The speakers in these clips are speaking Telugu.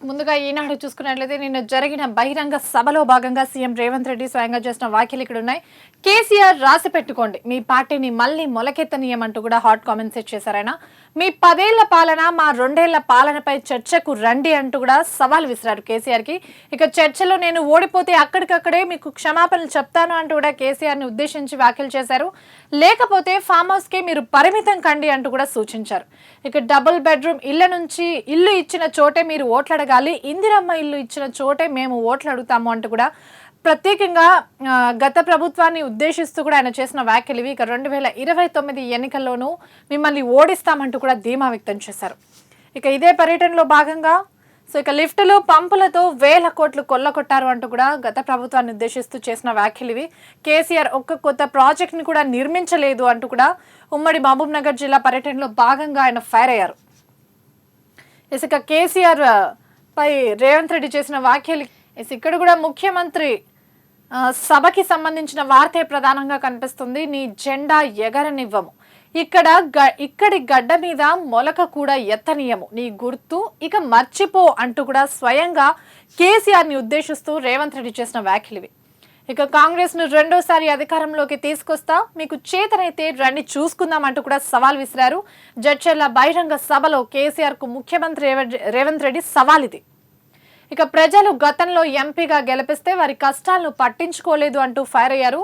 ముందుగా ఈనాడు చూసుకున్నట్లయితే నిన్న జరిగిన బహిరంగ సభలో భాగంగా సీఎం రేవంత్ రెడ్డి స్వయంగా చేసిన వ్యాఖ్యలు ఇక్కడ ఉన్నాయి. కేసీఆర్ రాసి పెట్టుకోండి, మీ పార్టీని మళ్ళీ మొలకెత్తనీయమంటూ కూడా హాట్ కామెంట్స్ చేశారాయన. మీ 10 ఏళ్ల పాలన మా 2 ఏళ్ల పాలనపై చర్చకు రండి అంటూ కూడా సవాల్ విసిరారు కేసీఆర్ కి. ఇక చర్చలో నేను ఓడిపోతే అక్కడికక్కడే మీకు క్షమాపణలు చెప్తాను అంటూ కూడా కేసీఆర్ ని ఉద్దేశించి వ్యాఖ్యలు చేశారు. లేకపోతే ఫామ్ హౌస్ కే మీరు పరిమితం కండి అంటూ కూడా సూచించారు. ఇక డబుల్ బెడ్రూమ్ ఇళ్ల నుంచి ఇల్లు ఇచ్చిన చోటే మీరు ఓట్లడగాలి, ఇందిరమ్మ ఇల్లు ఇచ్చిన చోటే మేము ఓట్లు అడుగుతాము అంటూ కూడా ప్రత్యేకంగా గత ప్రభుత్వాన్ని ఉద్దేశిస్తూ కూడా ఆయన చేసిన వ్యాఖ్యలు ఇవి. ఇక 2029 ఎన్నికల్లోనూ మిమ్మల్ని ఓడిస్తామంటూ కూడా ధీమా వ్యక్తం చేశారు. ఇక ఇదే పర్యటనలో భాగంగా ఇక లిఫ్టులు పంపులతో వేల కోట్లు కొల్లగొట్టారు అంటూ కూడా గత ప్రభుత్వాన్ని ఉద్దేశిస్తూ చేసిన వ్యాఖ్యలు ఇవి. కేసీఆర్ ఒక్క కొత్త ప్రాజెక్ట్ని కూడా నిర్మించలేదు అంటూ కూడా ఉమ్మడి మహబూబ్ నగర్ జిల్లా పర్యటనలో భాగంగా ఆయన ఫైర్ అయ్యారు. ఇక కేసీఆర్ పై రేవంత్ రెడ్డి చేసిన వ్యాఖ్యలు ఇక్కడ కూడా ముఖ్యమంత్రి సభకి సంబంధించిన వార్తే ప్రధానంగా కనిపిస్తుంది. నీ జెండా ఎగరనివ్వము, ఇక్కడి గడ్డ మీద మొలక కూడా ఎత్తనీయము, నీ గుర్తు ఇక మర్చిపో అంటూ కూడా స్వయంగా కేసీఆర్ ని ఉద్దేశిస్తూ రేవంత్ రెడ్డి చేసిన వ్యాఖ్యలు ఇవి. ఇక కాంగ్రెస్ ను రెండోసారి అధికారంలోకి తీసుకొస్తా, మీకు చేతనైతే రండి చూసుకుందాం అంటూ కూడా సవాల్ విసిరారు. జడ్చర్ల బహిరంగ సభలో కేసీఆర్ కు ముఖ్యమంత్రి రేవంత్ రెడ్డి సవాల్ ఇది. ఇక ప్రజలు గతంలో ఎంపీగా గెలిపిస్తే వారి కష్టాలను పట్టించుకోలేదు అంటూ ఫైర్ అయ్యారు.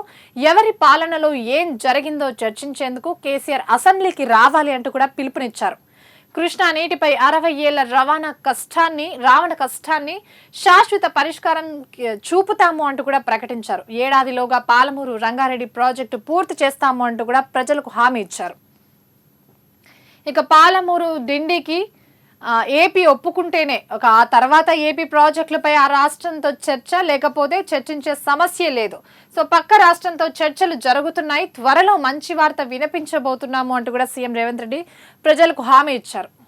ఎవరి పాలనలో ఏం జరిగిందో చర్చించేందుకు కేసీఆర్ అసెంబ్లీకి రావాలి అంటూ కూడా పిలుపునిచ్చారు. కృష్ణా నీటిపై 60 ఏళ్ల రావణ కష్టాన్ని శాశ్వత పరిష్కారం చూపుతాము అంటూ కూడా ప్రకటించారు. ఏడాదిలోగా పాలమూరు రంగారెడ్డి ప్రాజెక్టు పూర్తి చేస్తాము అంటూ కూడా ప్రజలకు హామీ ఇచ్చారు. ఇక పాలమూరు డిండికి ఏపీ ఒప్పుకుంటేనే ఆ తర్వాత ఏపీ ప్రాజెక్టులపై ఆ రాష్ట్రంతో చర్చ, లేకపోతే చర్చించే సమస్య లేదు. పక్క రాష్ట్రంతో చర్చలు జరుగుతున్నాయి, త్వరలో మంచి వార్త వినిపించబోతున్నాము అంటూ కూడా సీఎం రేవంత్ రెడ్డి ప్రజలకు హామీ ఇచ్చారు.